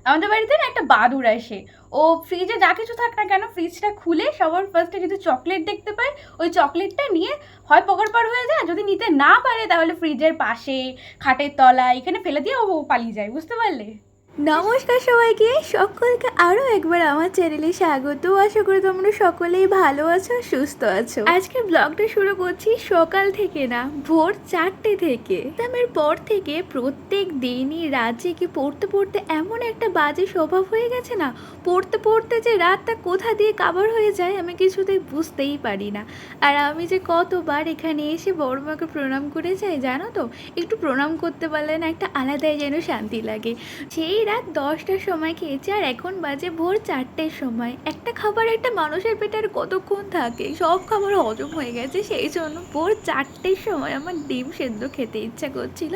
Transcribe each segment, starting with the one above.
আমাদের বাড়িতে না একটা বাদুড় আসে। ও ফ্রিজে যা কিছু থাক না কেন ফ্রিজটা খুলে সবার ফার্স্টে যদি চকলেট দেখতে পায় ওই চকলেটটা নিয়ে হয় পকড় পার হয়ে যায়, যদি নিতে না পারে তাহলে ফ্রিজের পাশে, খাটের তলায় এখানে ফেলে দিয়ে ও পালিয়ে যায়, বুঝতে পারলে? নমস্কার সবাইকে, সকলকে আরও একবার আমার চ্যানেলে স্বাগত। আশা করি তোমরা সকলেই ভালো আছো, সুস্থ আছো। আজকে ব্লগটা শুরু করছি সকাল থেকে না, ভোর 4টে থেকে। এর পর থেকে প্রত্যেক দিনই রাত জেগে পড়তে পড়তে এমন একটা বাজে স্বভাব হয়ে গেছে না, পড়তে পড়তে যে রাতটা কোথা দিয়ে কাভার হয়ে যায় আমি কিছুতেই বুঝতেই পারি না। আর আমি যে কতবার এখানে এসে বড় মাকে প্রণাম করে যাই জানো তো, একটু প্রণাম করতে পারলে না একটা আলাদাই যেন শান্তি লাগে। সেই রাত 10টার সময় খেয়েছি আর এখন বাজে ভোর 4টের সময়। একটা খাবার একটা মানুষের পেটে আর কতক্ষণ থাকে, সব খাবার হজম হয়ে গেছে, সেই জন্য ভোর 4টের সময় আমার ডিম সেদ্ধ খেতে ইচ্ছা করছিল।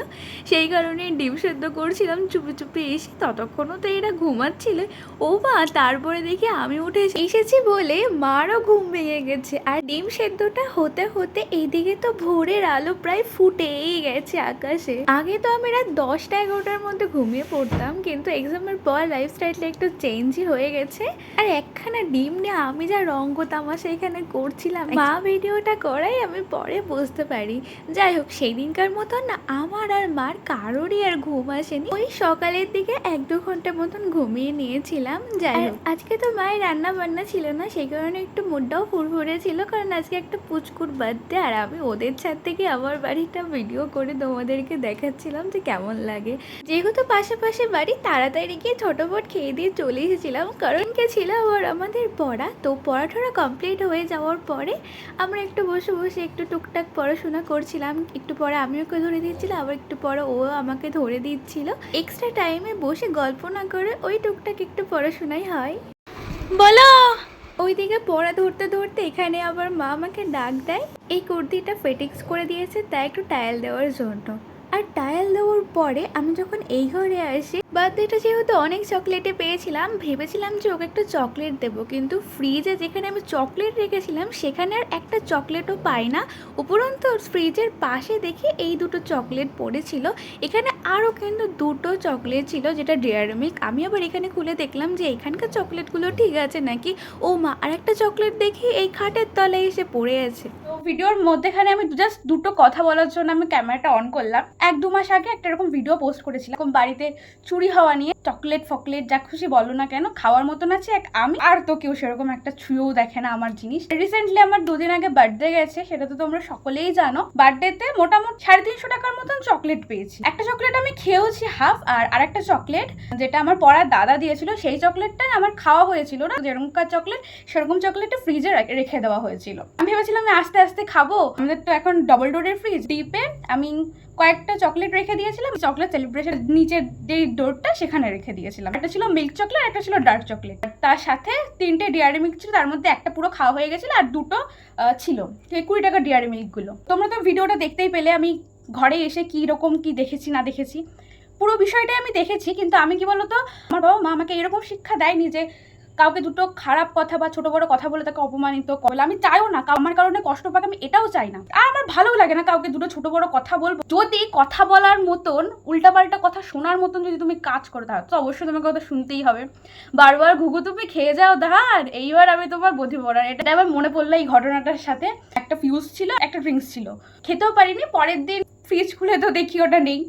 সেই কারণে ডিম সেদ্ধ করছিলাম চুপি চুপি এসে, ততক্ষণও তো এরা ঘুমাচ্ছিল। ও মা, তারপরে দেখি আমি উঠে এসেছি বলে মারও ঘুম ভেঙে গেছে। আর ডিম সেদ্ধটা হতে হতে এইদিকে তো ভোরের আলো প্রায় ফুটেই গেছে আকাশে। আগে তো আমি রাত 10টা-11টার মধ্যে ঘুমিয়ে পড়তাম, কিন্তু এক্সামের পর লাইফস্টাইলটা একটু চেঞ্জই হয়ে গেছে। আর একখানা ডিম নিয়ে আমি যা রঙ্গ তামাশা এখানে করছিলাম, মা ভিডিওটা করাই আমি পরে বুঝতে পারি। যাই হোক, সেই দিনকার মতন না আমার আর মার কারোরই আর ঘুম আসেনি। ওই সকালের দিকে 1-2 ঘন্টার মতন ঘুমিয়ে নিয়েছিলাম। যাই হোক, আজকে তো মায়ের রান্না বান্না ছিল না, সেই কারণে একটু মুডটাও ফুরফুরে ছিল, কারণ আজকে একটা পুচকুর বার্থডে। আর আমি ওদের ছাদ থেকে আমার বাড়িটা ভিডিও করে তোমাদেরকে দেখাচ্ছিলাম যে কেমন লাগে। যেহেতু পাশাপাশি বাড়ি, তাড়াতাড়ি গিয়ে ছোটপট খেয়ে দিয়ে চলে এসেছিলাম, কারণ কে ছিল আবার আমাদের পড়া। তো পড়াটা কমপ্লিট হয়ে যাওয়ার পরে আমরা একটু বসে বসে একটু টুকটাক পড়াশোনা করছিলাম। একটু পরে আমি ওকে ধরে দিচ্ছিলাম, আবার একটু পরে ও আমাকে ধরে দিচ্ছিল। এক্সট্রা টাইমে বসে গল্প না করে ওই টুকটাক একটু পড়াশোনাই হয়। বলো। ওইদিকে পড়া ধরতে ধরতে এখানে আবার মা আমাকে ডাক দেয়। এই কুর্তিটা ফিটিংস করে দিয়েছে তাই একটু টায়াল দেওয়ার জন্য। আর টায়াল দেওয়ার পরে আমি যখন এই ঘরে আসি, বার্থডেটা যেহেতু অনেক চকলেটে পেয়েছিলাম, ভেবেছিলাম যে ওকে একটু চকলেট দেবো, কিন্তু ফ্রিজে যেখানে আমি চকলেট রেখেছিলাম সেখানে আর একটা চকলেটও পাই না। উপরন্তু ফ্রিজের পাশে দেখি এই দুটো চকলেট পড়েছিল। এখানে আরও কিন্তু দুটো চকলেট ছিল, যেটা ডেয়ারি মিল্ক। আমি আবার এখানে খুলে দেখলাম যে এখানকার চকলেটগুলো ঠিক আছে নাকি। ও মা, আর একটা চকলেট দেখি এই খাটের তলায় এসে পড়ে আছে। তো ভিডিওর মধ্যেখানে আমি জাস্ট দুটো কথা বলার জন্য আমি ক্যামেরাটা অন করলাম। 1-2 মাস আগে একটা এরকম ভিডিও পোস্ট করেছিলাম বাড়িতে চুরি হওয়া নিয়ে। চকলেট ফকলেট যা খুশি বলো না কেন, খাওয়ার মতন আছে এক আমি, আর তো কেউ সেরকম একটা ছুঁয়েও দেখে না আমার জিনিস। রিসেন্টলি আমার 2 দিন আগে বার্থডে গেছে, সেটা তো তোমরা সকলেই জানো। বার্থডেতে মোটামুটি 350 টাকার মতন চকলেট পেয়েছি। একটা চকলেট আমি খেয়েওছি হাফ, আর আরেকটা চকলেট যেটা আমার পড়ার দাদা দিয়েছিল সেই চকলেটটা আমার খাওয়া হয়েছিল না। যেরকমকার চকলেট সেরকম চকলেটটা ফ্রিজে রেখে দেওয়া হয়েছিল। আমি ভেবেছিলাম আমি আস্তে আস্তে খাবো, আমাদের তো এখন ডবল ডোরের ফ্রিজ। ডিপে আমি কয়েকটা চকলেট রেখে দিয়েছিলাম, চকলেট সেলিব্রেশন নিচের যেই ডোরটা সেখানে রেখে দিয়েছিলাম। একটা ছিল মিল্ক চকলেট, একটা ছিল ডার্ক চকলেট, তার সাথে 3টে ডিয়ারি মিল্ক ছিল, তার মধ্যে একটা পুরো খাওয়া হয়ে গেছিল আর দুটো ছিল 20 টাকা ডিয়ারি মিল্কগুলো। তোমরা তো ভিডিওটা দেখতেই পেলে আমি ঘরে এসে কি রকম কি দেখেছি না দেখেছি, পুরো বিষয়টাই আমি দেখেছি। কিন্তু আমি কি বলতো, আমার বাবা মা আমাকে এরকম শিক্ষা দেয়নি যে কাউকে দুটো খারাপ কথা বা ছোট বড় কথা বলে তাকে অপমানিত করলে। আমি চাইও না আমার কারণে কষ্ট পাক, আমি এটাও চাই না। আর আমার ভালো লাগে না কাউকে দুটো ছোট বড় কথা বলবো। যদি কথা বলার মতন, উল্টাপাল্টা কথা শোনার মতন যদি তুমি কাজ করে থাকো তো অবশ্যই তোমাকে কথা শুনতেই হবে। বারবার ঘুঘু তুমি খেয়ে যাও ধার, এইবার আমি তোমার বধি পড়ার। এটা আবার মনে পড়লো এই ঘটনাটার সাথে। একটা ফিউজ ছিল, একটা ড্রিঙ্কস ছিল, খেতেও পারিনি। পরের দিন ফ্রিজ খুলে তো দেখি ওটা নেই,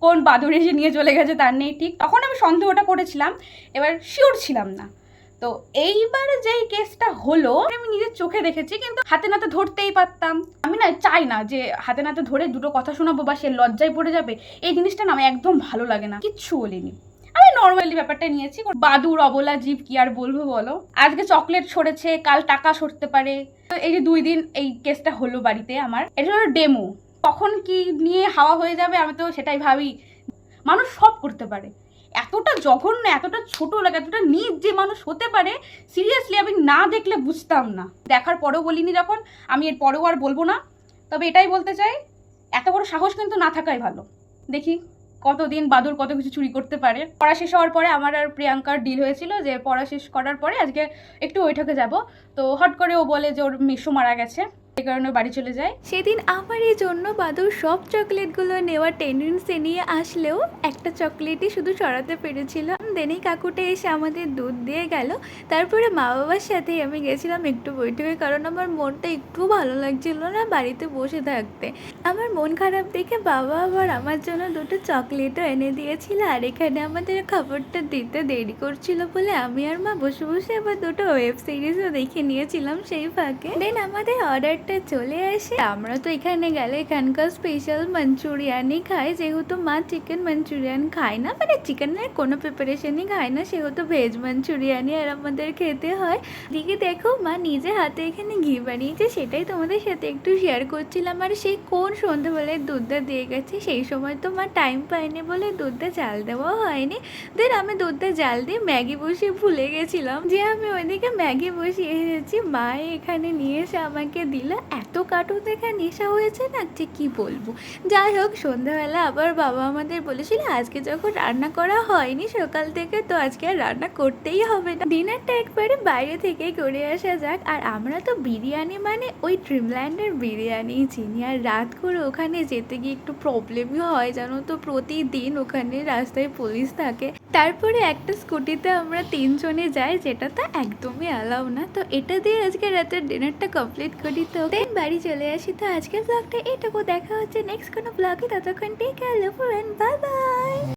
কোন বাদুড় এসে নিয়ে চলে গেছে তার নেই ঠিক। তখন আমি সন্দেহটা করেছিলাম, এবার শিওর ছিলাম না। তো এইবার যেই কেসটা হলো আমি নিজের চোখে দেখেছি, কিন্তু হাতে নাতে ধরতেই পারতাম। আমি না চাই না যে হাতে নাতে ধরে দুটো কথা শোনাবো বা সে লজ্জায় পড়ে যাবে, এই জিনিসটা না আমার একদম ভালো লাগে না। কিচ্ছু বলিনি, আমি নর্মালি ব্যাপারটা নিয়েছি। বাদুর অবলা জীব, কি আর বলবো বলো। আজকে চকলেট সরেছে, কাল টাকা সরতে পারে। তো এই যে 2 দিন এই কেসটা হলো বাড়িতে আমার, এটা হলো ডেমো। কখন কি নিয়ে হাওয়া হয়ে যাবে আমি তো সেটাই ভাবি। মানুষ সব করতে পারে, এতটা জঘন্য, এতটা ছোট লাগে, এতটা নিজ যে মানুষ হতে পারে, সিরিয়াসলি আমি না দেখলে বুঝতাম না। দেখার পরেও বলিনি যখন, আমি এর পরেও আর বলবো না। তবে এটাই বলতে চাই, এত বড় সাহস কিন্তু না থাকাই ভালো। দেখি কতদিন বাদুর কত কিছু চুরি করতে পারে। পড়া শেষ হওয়ার পরে আমার আর প্রিয়াঙ্কার ডিল হয়েছিল যে পড়া শেষ করার পরে আজকে একটু বৈঠকে যাব। তো হট করে ও বলে যে ওর মেসো মারা গেছে। এই কারণে বাড়ি চলে যায়। সেদিন আমার এই জন্য বাদর সব চকলেটগুলো নেওয়ার টেন্ডেন্সি নিয়ে আসলেও একটা চকলেটই শুধু সরাতে পেরেছিল। দেনেই কাকুটা এসে আমাদের দুধ দিয়ে গেল। তারপরে মা বাবার সাথে আমি গেছিলাম একটু বৈঠকে, কারণ আমার মনটা একটু ভালো লাগছিল না বাড়িতে বসে থাকতে। আমার মন খারাপ দেখে বাবা আবার আমার জন্য দুটো চকলেটও এনে দিয়েছিল। আর এখানে আমাদের খাবারটা দিতে দেরি করছিল বলে আমি আর মা বসে বসে আবার দুটো ওয়েব সিরিজও দেখে নিয়েছিলাম সেই ফাঁকে। দেন আমাদের অর্ডারটা চলে আসে। আমরা তো এখানে গেলে এখানকার স্পেশাল মাঞ্চুরিয়ানই খাই, যেহেতু মা চিকেন মাঞ্চুরিয়ান খায় না, মানে চিকেনের কোনো প্রিপারেশনই খায় না, সেহেতু ভেজ মাঞ্চুরিয়ানই আর আমাদের খেতে হয়। দিকে দেখো মা নিজে হাতে এখানে ঘি বানিয়েছে, সেটাই তোমাদের সাথে একটু শেয়ার করছিলাম। আর সেই কোন সন্ধ্যাবেলায় দুধটা দিয়ে গেছে, সেই সময় তো মা টাইম পায়নি বলে দুধটা জাল দেওয়া হয়নি। দেন আমি দুধটা জাল দিয়ে ম্যাগি বসিয়ে ভুলে গেছিলাম যে আমি ওইদিকে ম্যাগি বসিয়ে এসেছি। মা এখানে নিয়ে এসে আমাকে দিল। এত কার্টুন দেখা নেশা হয়েছে না যে কি বলবো। যাই হোক, সন্ধ্যাবেলা আবার বাবা আমাদের বলেছিল আজকে যখন রান্না করা হয়নি সকাল থেকে, তো আজকে আর রান্না করতেই হবে না, ডিনারটা একবারে বাইরে থেকেই করে আসা যাক। আর আমরা তো বিরিয়ানি মানে ওই ড্রিমল্যান্ডের বিরিয়ানি চিনি। আর রাত করে ওখানে যেতে গিয়ে একটু প্রবলেমই হয় জানো তো, প্রতিদিন ওখানে রাস্তায় পুলিশ থাকে। তারপরে একটা স্কুটিতে আমরা 3 জনে যাই, যেটা তো একদমই অ্যালাউ না। তো এটা দিয়ে আজকে রাতের ডিনারটা কমপ্লিট করি, তো দেন বাড়ি চলে আসি। তো আজকের ব্লগটা এটুকু, দেখা হচ্ছে নেক্সট কোনো ব্লগে। ততক্ষণ take care, love you and bye by.